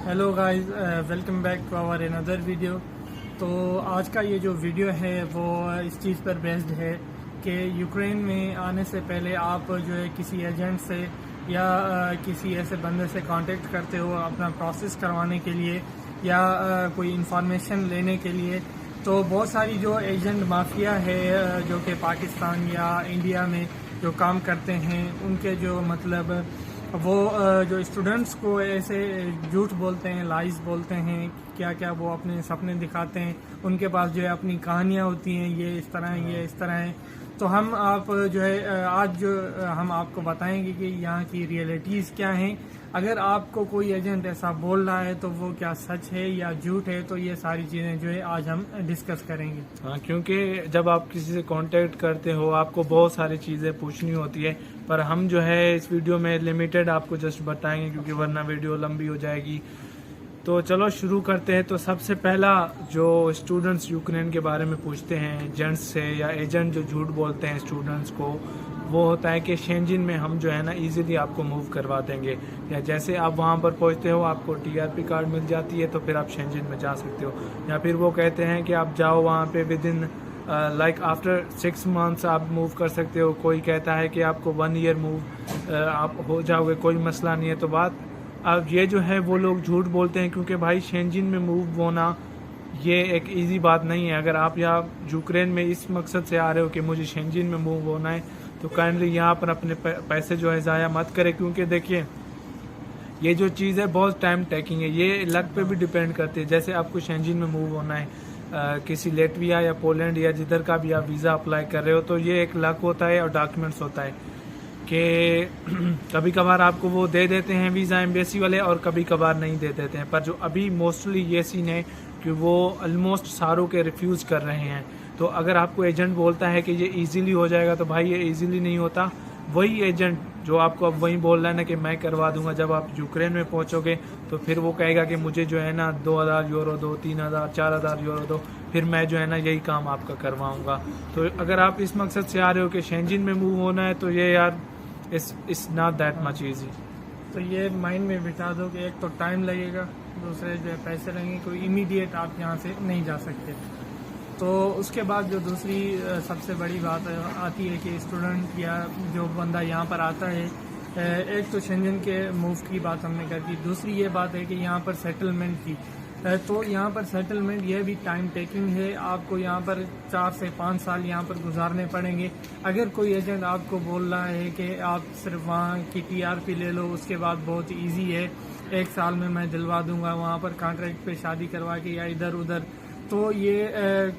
Hello guys, welcome back to our another video. तो आज का ये जो वीडियो है वो इस चीज़ पर बेस्ड है कि यूक्रेन में आने से पहले आप जो है किसी एजेंट से या किसी ऐसे बंदे से कांटेक्ट करते हो अपना प्रोसेस करवाने के लिए या कोई इंफॉर्मेशन लेने के लिए। तो बहुत सारी जो एजेंट माफिया है जो कि पाकिस्तान या इंडिया में जो काम करते हैं, उनके जो मतलब वो जो स्टूडेंट्स को ऐसे झूठ बोलते हैं, लाइज बोलते हैं, क्या क्या वो अपने सपने दिखाते हैं। उनके पास जो है अपनी कहानियाँ होती हैं, ये इस तरह है, ये इस तरह है। तो हम आप जो है आज जो हम आपको बताएंगे कि यहाँ की रियलिटीज़ क्या हैं। अगर आपको कोई एजेंट ऐसा बोल रहा है तो वो क्या सच है या झूठ है, तो ये सारी चीज़ें जो है आज हम डिस्कस करेंगे। हाँ, क्योंकि जब आप किसी से कांटेक्ट करते हो आपको बहुत सारी चीज़ें पूछनी होती है, पर हम जो है इस वीडियो में लिमिटेड आपको जस्ट बताएंगे क्योंकि वरना वीडियो लंबी हो जाएगी। तो चलो शुरू करते हैं। तो सबसे पहला जो स्टूडेंट्स यूक्रेन के बारे में पूछते हैं एजेंट्स से, या एजेंट जो झूठ बोलते हैं स्टूडेंट्स को, वो होता है कि शेंजिन में हम जो है ना इजीली आपको मूव करवा देंगे, या जैसे आप वहाँ पर पहुँचते हो आपको टीआरपी कार्ड मिल जाती है तो फिर आप शेंजिन में जा सकते हो। या फिर वो कहते हैं कि आप जाओ वहाँ पे with in like after 6 months आप मूव कर सकते हो। कोई कहता है कि आपको 1 ईयर मूव आप हो जाओगे, कोई मसला नहीं है। तो बात अब ये जो है वो लोग झूठ बोलते हैं, क्योंकि भाई शेंजिन में मूव होना ये एक इजी बात नहीं है। अगर आप यहाँ यूक्रेन में इस मकसद से आ रहे हो कि मुझे शेंजिन में मूव होना है तो काइंडली यहाँ पर अपने पैसे जो है ज़ाया मत करें, क्योंकि देखिए ये जो चीज़ है बहुत टाइम टेकिंग है, ये लक पे भी डिपेंड करती है। जैसे आपको शेंजिन में मूव होना है किसी लेटविया या पोलैंड या जिधर का भी आप वीज़ा अप्लाई कर रहे हो, तो ये एक लक होता है और डॉक्यूमेंट्स होता है कि कभी कभार आपको वो दे देते हैं वीज़ा एम्बेसी वाले और कभी कभार नहीं दे देते हैं। पर जो अभी मोस्टली ये सीन है कि वो ऑलमोस्ट सारों के रिफ्यूज़ कर रहे हैं। तो अगर आपको एजेंट बोलता है कि ये इजीली हो जाएगा तो भाई ये इजीली नहीं होता। वही एजेंट जो आपको अब वही बोल रहा है ना कि मैं करवा दूंगा, जब आप यूक्रेन में पहुंचोगे तो फिर वो कहेगा कि मुझे जो है ना 2000 यूरो दो, 3000 4000 यूरो दो, फिर मैं जो है ना यही काम आपका करवाऊंगा। तो अगर आप इस मकसद से आ रहे हो कि शेंजिन में मूव होना है तो ये यार it's not that much easy. तो ये माइंड में बिठा दो कि एक तो टाइम लगेगा, दूसरे जो है पैसे लगेंगे, कोई इमीडिएट आप यहाँ से नहीं जा सकते। तो उसके बाद जो दूसरी सबसे बड़ी बात आती है कि स्टूडेंट या जो बंदा यहाँ पर आता है, एक तो शेंजन के मूव की बात हमने कर दी, दूसरी ये बात है कि यहाँ पर सेटलमेंट की। तो यहाँ पर सेटलमेंट ये भी टाइम टेकिंग है। आपको यहाँ पर 4 से 5 साल यहाँ पर गुजारने पड़ेंगे। अगर कोई एजेंट आपको बोल रहा है कि आप सिर्फ वहाँ की टीआरपी ले लो, उसके बाद बहुत इजी है, 1 साल में मैं दिलवा दूंगा वहाँ पर कॉन्ट्रैक्ट पे शादी करवा के या इधर उधर, तो ये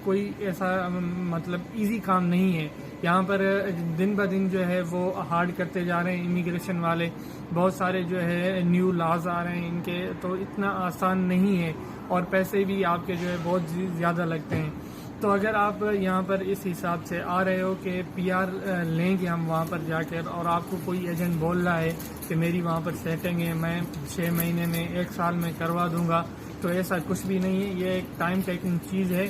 कोई ऐसा मतलब इजी काम नहीं है। यहाँ पर दिन ब दिन जो है वो हार्ड करते जा रहे हैं इमिग्रेशन वाले, बहुत सारे जो है न्यू लॉज आ रहे हैं इनके, तो इतना आसान नहीं है और पैसे भी आपके जो है बहुत ज़्यादा लगते हैं। तो अगर आप यहाँ पर इस हिसाब से आ रहे हो कि पीआर लेंगे हम वहाँ पर जाकर, और आपको कोई एजेंट बोल रहा है कि मेरी वहाँ पर सेटिंग है, मैं 6 महीने में 1 साल में करवा दूंगा, तो ऐसा कुछ भी नहीं है। ये एक टाइम टेकिंग चीज़ है।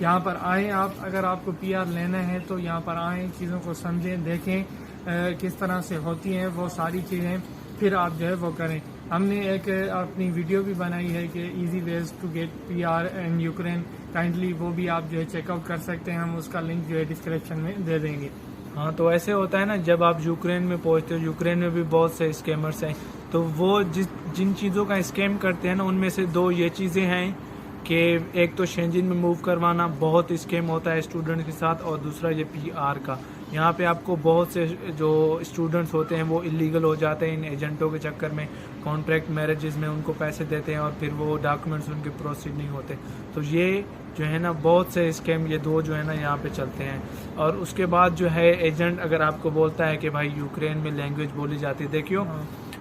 यहाँ पर आएँ आप, अगर आपको पीआर लेना है तो यहाँ पर आएँ, चीज़ों को समझें, देखें किस तरह से होती हैं वो सारी चीज़ें, फिर आप जो है वो करें। हमने एक अपनी वीडियो भी बनाई है कि easy ways to get PR in Ukraine, kindly वो भी आप जो है चेकआउट कर सकते हैं, हम उसका लिंक जो है डिस्क्रिप्शन में दे देंगे। हाँ, तो ऐसे होता है ना, जब आप यूक्रेन में पहुंचते हो, यूक्रेन में भी बहुत से स्कैमर्स हैं, तो वो जिन चीज़ों का स्कैम करते हैं ना, उनमें से 2 ये चीज़ें हैं कि एक तो शेंजिन में मूव करवाना बहुत स्कैम होता है स्टूडेंट के साथ, और दूसरा ये पीआर का। यहाँ पे आपको बहुत से जो स्टूडेंट्स होते हैं वो इलीगल हो जाते हैं इन एजेंटों के चक्कर में, कॉन्ट्रैक्ट मैरिजेस में उनको पैसे देते हैं और फिर वो डॉक्यूमेंट्स उनके प्रोसीड नहीं होते। तो ये जो है ना बहुत से स्कैम ये 2 जो है ना यहाँ पे चलते हैं। और उसके बाद जो है एजेंट अगर आपको बोलता है कि भाई यूक्रेन में लैंग्वेज बोली जाती है, देखियो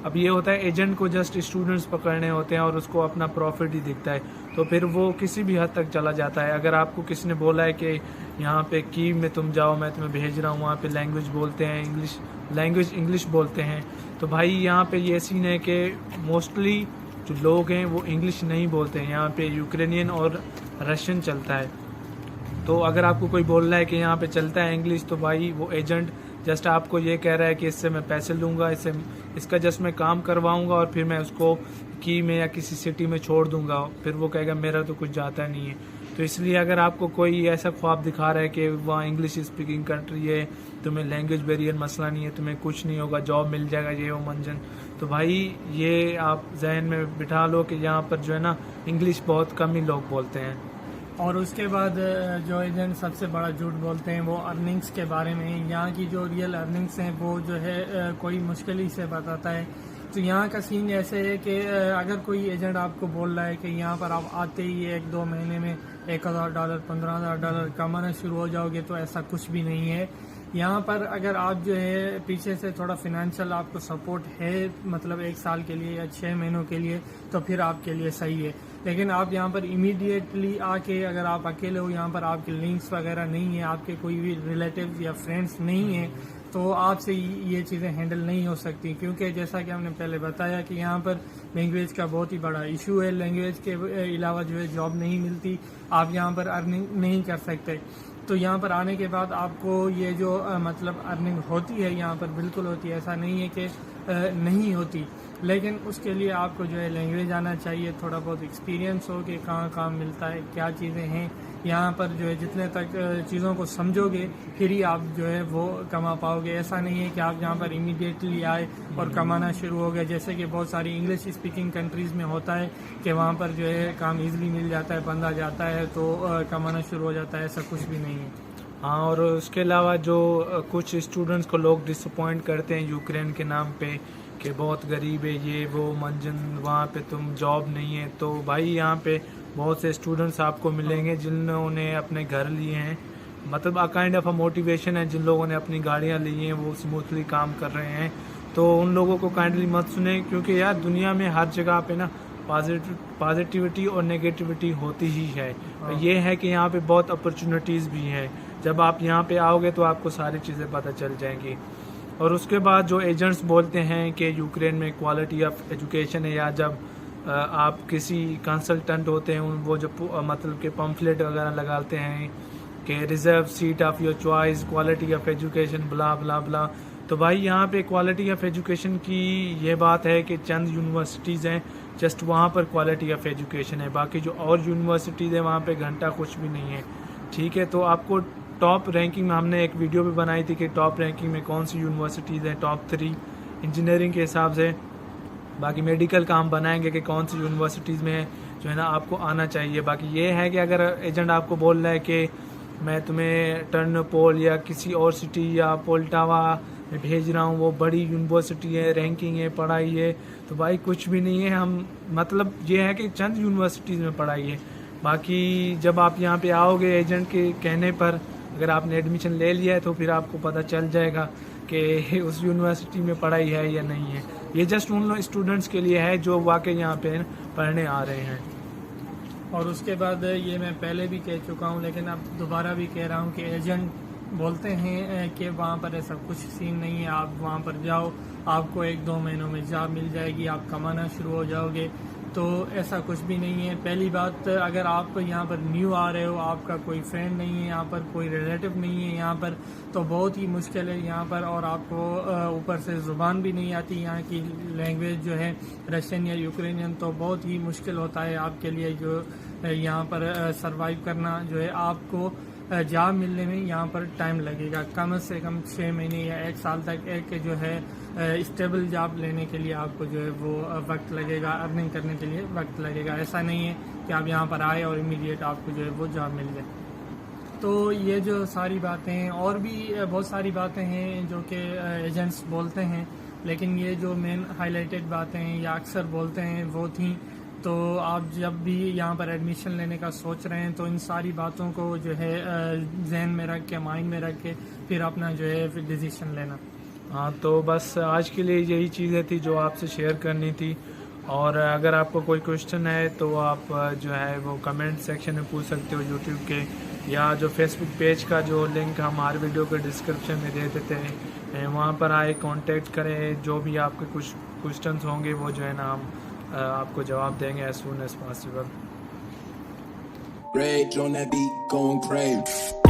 अब ये होता है एजेंट को जस्ट स्टूडेंट्स पकड़ने होते हैं और उसको अपना प्रॉफिट ही दिखता है, तो फिर वो किसी भी हद तक चला जाता है। अगर आपको किसी ने बोला है कि यहाँ पे कीव में तुम जाओ, मैं तुम्हें भेज रहा हूँ, वहाँ पे लैंग्वेज बोलते हैं इंग्लिश बोलते हैं, तो भाई यहाँ पे ये सीन है कि मोस्टली जो लोग हैं वो इंग्लिश नहीं बोलते हैं, यहाँ पे यूक्रेनियन और रशियन चलता है। तो अगर आपको कोई बोल रहा है कि यहाँ पे चलता है इंग्लिश, तो भाई वो एजेंट जस्ट आपको ये कह रहा है कि इससे मैं पैसे लूँगा, इसका जस्ट मैं काम करवाऊँगा और फिर मैं उसको की में या किसी सिटी में छोड़ दूंगा, फिर वो कहेगा मेरा तो कुछ जाता नहीं है। तो इसलिए अगर आपको कोई ऐसा ख्वाब दिखा रहा है कि वहाँ इंग्लिश स्पीकिंग कंट्री है, तुम्हें लैंग्वेज बैरियर मसला नहीं है, तुम्हें कुछ नहीं होगा, जॉब मिल जाएगा, ये वो मंजन, तो भाई ये आप जहन में बिठा लो कि यहाँ पर जो है ना इंग्लिश बहुत कम ही लोग बोलते हैं। और उसके बाद जो एजेंट सबसे बड़ा झूठ बोलते हैं वो अर्निंग्स के बारे में। यहाँ की जो रियल अर्निंग्स हैं वो जो है कोई मुश्किल ही से बताता है। तो यहाँ का सीन ऐसे है कि अगर कोई एजेंट आपको बोल रहा है कि यहाँ पर आप आते ही 1-2 महीने में $1,000 $15,000 कमाना शुरू हो जाओगे, तो ऐसा कुछ भी नहीं है। यहाँ पर अगर आप जो है पीछे से थोड़ा फिनेंशियल आपको सपोर्ट है, मतलब 1 साल के लिए या 6 महीनों के लिए, तो फिर आपके लिए सही है। लेकिन आप यहाँ पर इमीडिएटली आके अगर आप अकेले हो, यहाँ पर आपके लिंक्स वगैरह नहीं है, आपके कोई भी रिलेटिव्स या फ्रेंड्स नहीं है, तो आपसे ये चीज़ें हैंडल नहीं हो सकती। क्योंकि जैसा कि हमने पहले बताया कि यहाँ पर लैंग्वेज का बहुत ही बड़ा इशू है। लैंग्वेज के अलावा जो है जॉब नहीं मिलती, आप यहाँ पर अर्निंग नहीं कर सकते। तो यहाँ पर आने के बाद आपको ये जो मतलब अर्निंग होती है यहाँ पर बिल्कुल होती है, ऐसा नहीं है कि नहीं होती। लेकिन उसके लिए आपको जो है लैंग्वेज आना चाहिए, थोड़ा बहुत एक्सपीरियंस हो कि कहाँ काम मिलता है, क्या चीज़ें हैं यहाँ पर। जो है जितने तक चीज़ों को समझोगे फिर ही आप जो है वो कमा पाओगे। ऐसा नहीं है कि आप यहाँ पर इमीडिएटली आए और कमाना शुरू हो गए, जैसे कि बहुत सारी इंग्लिश स्पीकिंग कंट्रीज़ में होता है कि वहाँ पर जो है काम इजीली मिल जाता है, बंदा जाता है तो कमाना शुरू हो जाता है। ऐसा कुछ भी नहीं है। हाँ, और उसके अलावा जो कुछ स्टूडेंट्स को लोग डिसअपॉइंट करते हैं यूक्रेन के नाम पे कि बहुत गरीब है, ये वो मंजन, वहाँ पे तुम जॉब नहीं है, तो भाई यहाँ पे बहुत से स्टूडेंट्स आपको मिलेंगे जिन्होंने अपने घर लिए हैं, मतलब a kind of a motivation है। जिन लोगों ने अपनी गाड़ियाँ ली हैं वो स्मूथली काम कर रहे हैं, तो उन लोगों को काइंडली मत सुने, क्योंकि यार दुनिया में हर जगह पे ना पॉजिटिविटी और नेगेटिविटी होती ही है। ये है कि यहाँ पे बहुत अपॉर्चुनिटीज़ भी हैं। जब आप यहाँ पे आओगे तो आपको सारी चीज़ें पता चल जाएंगी। और उसके बाद जो एजेंट्स बोलते हैं कि यूक्रेन में क्वालिटी ऑफ एजुकेशन है, या जब आप किसी कंसल्टेंट होते हैं वो जो मतलब कि पम्फलेट वगैरह लगाते हैं कि reserve seat of your choice, quality of education, blah blah blah, तो भाई यहाँ पे क्वालिटी ऑफ एजुकेशन की ये बात है कि चंद यूनिवर्सिटीज़ हैं जस्ट वहाँ पर क्वालिटी ऑफ एजुकेशन है, बाकी जो और यूनिवर्सिटीज़ हैं वहाँ पे घंटा कुछ भी नहीं है। ठीक है, तो आपको टॉप रैंकिंग में हमने एक वीडियो भी बनाई थी कि टॉप रैंकिंग में कौन सी यूनिवर्सिटीज़ हैं, टॉप 3 इंजीनियरिंग के हिसाब से। बाकी मेडिकल का हम बनाएंगे कि कौन सी यूनिवर्सिटीज़ में जो है ना आपको आना चाहिए। बाकी ये है कि अगर एजेंट आपको बोल रहा है कि मैं तुम्हें टर्नपोल या किसी और सिटी या पोल्टावा में भेज रहा हूँ, वो बड़ी यूनिवर्सिटी है, रैंकिंग है, पढ़ाई है, तो भाई कुछ भी नहीं है। हम मतलब ये है कि चंद यूनिवर्सिटीज़ में पढ़ाई है। बाकी जब आप यहाँ पे आओगे एजेंट के कहने पर, अगर आपने एडमिशन ले लिया है तो फिर आपको पता चल जाएगा कि उस यूनिवर्सिटी में पढ़ाई है या नहीं है। ये जस्ट उन स्टूडेंट्स के लिए है जो वाकई यहाँ पे पढ़ने आ रहे हैं। और उसके बाद ये मैं पहले भी कह चुका हूँ, लेकिन अब दोबारा भी कह रहा हूँ कि एजेंट बोलते हैं कि वहाँ पर ऐसा कुछ सीन नहीं है, आप वहाँ पर जाओ, आपको 1-2 महीनों में जॉब मिल जाएगी, आप कमाना शुरू हो जाओगे। तो ऐसा कुछ भी नहीं है। पहली बात, अगर आप यहाँ पर न्यू आ रहे हो, आपका कोई फ्रेंड नहीं है यहाँ पर, कोई रिलेटिव नहीं है यहाँ पर, तो बहुत ही मुश्किल है यहाँ पर। और आपको ऊपर से ज़ुबान भी नहीं आती, यहाँ की लैंग्वेज जो है रशियन या यूक्रेनियन, तो बहुत ही मुश्किल होता है आपके लिए जो यहाँ पर सरवाइव करना। जो है आपको जॉब मिलने में यहाँ पर टाइम लगेगा, कम से कम 6 महीने या 1 साल तक एक जो है स्टेबल जॉब लेने के लिए आपको जो है वो वक्त लगेगा, अर्निंग करने के लिए वक्त लगेगा। ऐसा नहीं है कि आप यहाँ पर आए और इमीडिएट आपको जो है वो जॉब मिल जाए। तो ये जो सारी बातें हैं, और भी बहुत सारी बातें हैं जो कि एजेंट्स बोलते हैं, लेकिन ये जो मेन हाईलाइटेड बातें हैं या अक्सर बोलते हैं वो थी। तो आप जब भी यहाँ पर एडमिशन लेने का सोच रहे हैं तो इन सारी बातों को जो है जहन में रख के, माइंड में रख के फिर अपना जो है फिर डिसीजन लेना। हाँ, तो बस आज के लिए यही चीज़ें थी जो आपसे शेयर करनी थी। और अगर आपको कोई क्वेश्चन है तो आप जो है वो कमेंट सेक्शन में पूछ सकते हो यूट्यूब के, या जो फेसबुक पेज का जो लिंक हम हर वीडियो के डिस्क्रिप्शन में दे देते हैं, वहाँ पर आए, कांटेक्ट करें। जो भी आपके कुछ क्वेश्चंस होंगे वो जो है ना हम आपको जवाब देंगे as soon as possible. Rage on that beat, going crazy.